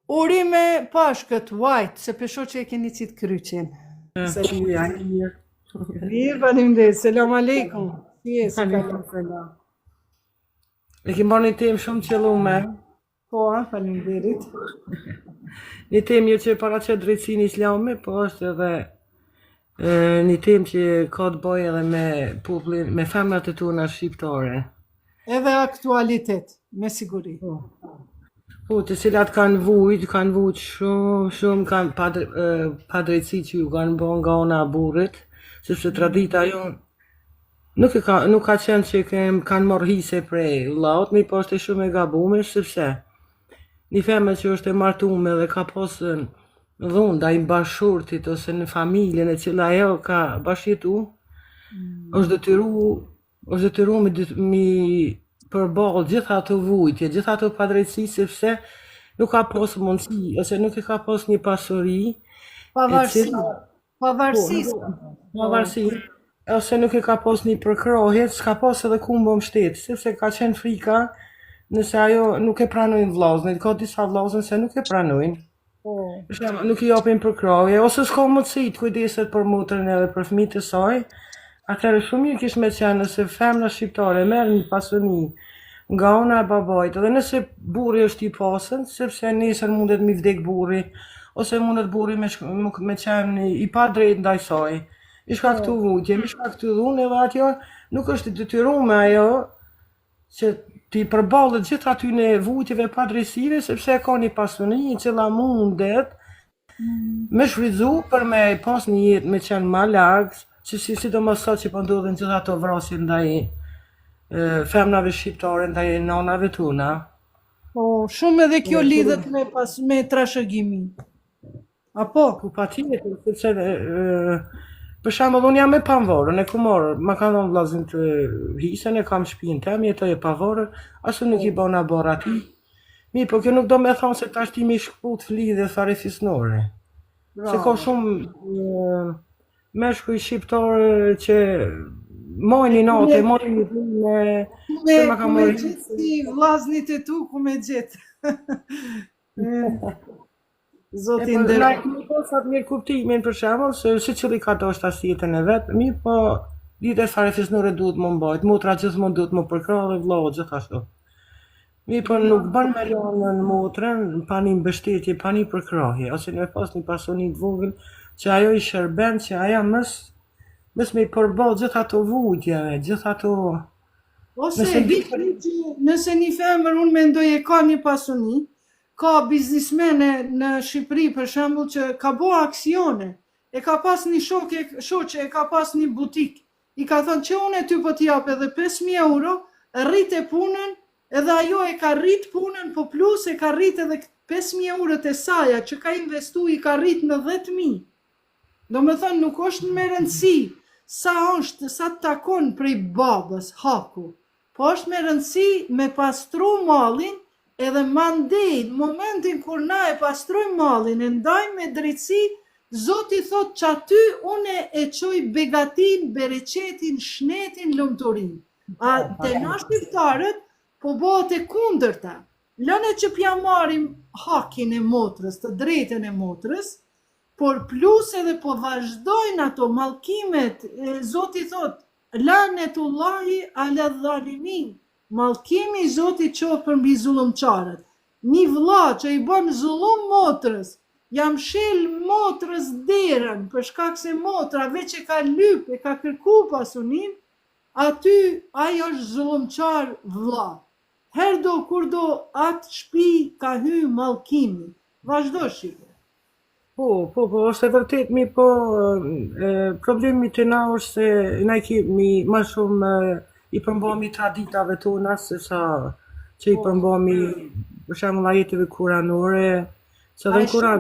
Urime Pashkët, White, se pesho që e keni qitë kryqin. Mirë. Mirë, faleminderit. Selam aleikum. Si je, si ka selam. E kim bërë një temë shumë qëllume. Po, faleminderit. Një temë jo që paraqet drejtsinë islame, po është edhe një temë që ka të bëjë edhe me popullin, me femrat e tona shqiptare. Edhe aktualitet, me siguri. Po, të cilat kanë vujt shumë kanë pa drejtësi që ju kanë bën nga ona burrit, sepse tradita jonë nuk ka qenë që kanë marrë hise prej vllaut, mi po është shumë e gabuar sepse një femër që është e martuar dhe ka pasur dhunë ndaj bashkëshortit ose në familjen e cila ajo ka bashkëjetu, është detyruar mi përballë gjitha ato vujtje, gjitha ato padrejtësi sepse nuk ka pas mundësi ose nuk e ka pas një pasuri pavarësi ose nuk e ka pas një përkrohje, s'ka pas edhe ku më mbështet, sepse ka qenë frika nëse ajo nuk e pranojnë vllazën, ka disa vllazën se nuk e pranojnë. Nuk i japin përkrohje ose s'ka mundësi të kujdeset për motrën edhe për fëmijët e saj. Atëherë shumë mirë kish me qenë nëse femra shqiptare merr një pasuni nga ona e babait, edhe nëse burri është i pasën, sepse nesër mundet mi vdek burri, ose mundet burri me qenë i pa drejt ndaj saj. I shkaktu vujtje, mi shkaktu dhunë edhe atjo nuk është detyruar ajo që ti përballet gjithë atyne vujtjeve pa drejtësive, sepse ka një pasuni e cila mundet me shfrytzu për me pas një jetë me qenë ma largë, që sidomos sot që po ndodhin gjithë ato vrasje ndaj femrave shqiptare, ndaj nanave tona. Po, shumë edhe kjo lidhet me trashëgimin. Apo? Po patjetër, sepse për shembull unë jam e pavarur, e ku marr, ma kanë dhënë vllazën të hisen, e kam shtëpinë tem, jetoj e pavarur, as nuk i bën abor atij. Mirë, po kjo nuk do me thonë se tash ti mi shkput lidhje fare fisnore. Se ka shumë meshkuj shqiptarë që mojnë natë, mojnë një dhimë, me ku me gjithë si vllaznit e tu, ku me gjithë. Zotin dhe... Nuk po sa të mirë kuptimin për shembull, se cili ka dashur jetën e vet, mirë po lidhja fare fisnore duhet më mbajt, motra gjithmonë duhet më përkrahë dhe vllau gjithashtu. Mirë po nuk bën me lënën motrën pa një mbështetje, pa një përkrahje, ose në pas një pasuni të vogël që ajo i shërben që aja mës me i përballë gjithë ato vujtjeve, gjithë ato... Ose nëse një femër unë mendoj e ka një pasuni, ka biznismene në Shqipëri për shembull që ka bo aksione, e ka pas një shoqe, e ka pas një butik, i ka thënë që unë ty po t'i jap edhe 5.000 euro, rrit e punën, edhe ajo e ka rrit punën, po plus e ka rrit edhe 5.000 eurot e saja që ka investu i ka rrit në 10.000. Do me thënë nuk është me rëndësi sa takon prej babës, haku, po është me rëndësi me pastru mallin edhe mandej, momentin kur na e pastrojmë mallin, e ndajmë me drejtësi, Zoti thot që aty une e qoj begatin, bereqetin, shnetin, lumturin. A te na shqiptarët, po bëhet e kundërta. Lëne që pja marim hakin e motrës, të drejten e motrës, por plus edhe po vazhdojnë ato mallkimet, Zoti thot, lanetullahi ala dhalimin, mallkimi i Zotit qoftë për mbi zullumçarët. Një vëlla që i bën zullum motrës, jam shel motrës derën, për shkak se motra veç e ka lyp, e ka kërku pasunin, aty ajo është zullumçar vëlla. Herdo kur do atë shtëpi ka hy mallkimi. Vazhdo shiko. Po, është e vërtet, mi po problemi të na është se na kemi ma shumë i përmbami traditave tona se sa që i përmbami për shembull ajeteve kuranore, se dhe në Kuran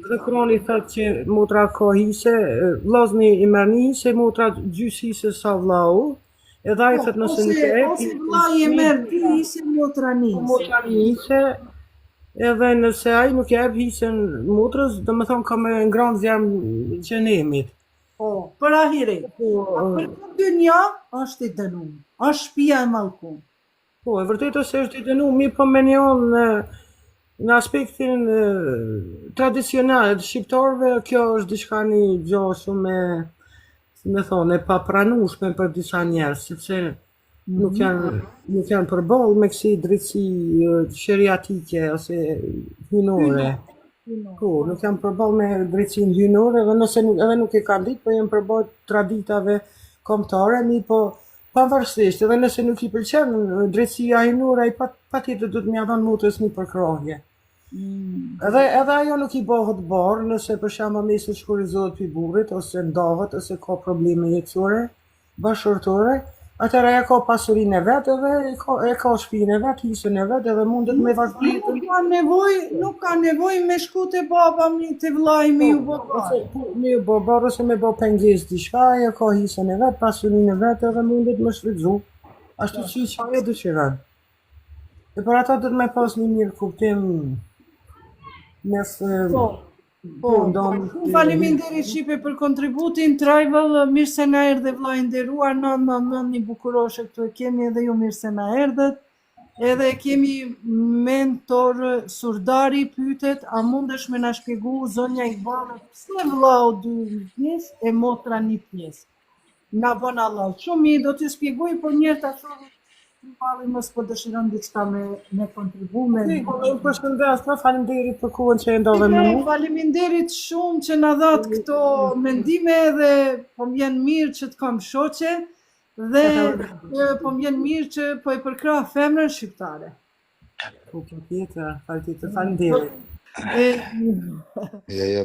dhe Kurani thot që motra ka hise, vllazni i merr një hise, motra gjysë hise sa vllau, edhe ai thot nëse nuk e ose vllai e merr dy hise, motra një hise, edhe nëse ai nuk jep hisen motrës, do me thonë ka me ngranë zjarmë xhenemit. Po, për ahiret. Për këtë dynja është i dënuar, është shtëpia e mallkuar. Po, e vërtetë se është i dënuar, mi po me njonë Në aspektin tradicional të shqiptarëve, kjo është diçka një gjë shumë si me thonë, e papranueshme për disa njerëz, sepse nuk janë përballë me kësi drejtësi sheriatike ose hyjnore. Po, nuk janë përballë me drejtësinë hyjnore, dhe nëse edhe nuk e kanë ditë, po janë përballë traditave kombëtare, po pavarësisht, edhe nëse nuk i pëlqen drejtësia hyjnore, ai patjetër do të më dhënë motrës një përkrahje. Edhe ajo nuk i bëhet barë nëse për shembull mesi shkurizohet pi burrit ose ndahet ose ka probleme jetësore, bashkërtore, atëherë ajo ka pasurinë e vet edhe e ka shtëpinë e vet, hisën e vet edhe mundet me vazhdimit. Nuk ka nevojë me shku te baba mi te vllai mi u bë. Me u bë barë ose me bë pengesë diçka, ajo ka hisën e vet, pasurinë e vet edhe mundet me shfrytzu. Ashtu siç ajo dëshiron. E për ata do të më pas një mirë kuptim mes faleminderit Shqipe për kontributin. Travel, mirë se na erdhe vllai nderuar, 999 një bukuroshe këtu e kemi edhe ju, mirë se na erdhët. Edhe kemi mentor Surdari pyetet, a mundesh me na shpjegu zonja Iqbale pse vllau 2 pjesë e motra 1 pjesë? Na bën Allah. Shumë mirë, do t'ju shpjegoj, por njerë ta shohim Iqbali mos po dëshiron diçka me kontribu me. Përshëndes, faleminderit për kohën që e ndove me mua. Faleminderit shumë që na dhat këto mendime dhe po m'jen mirë që të kam shoqe dhe po m'jen mirë që po e përkrah femrën shqiptare. Po patjetër, faleminderit. Ja,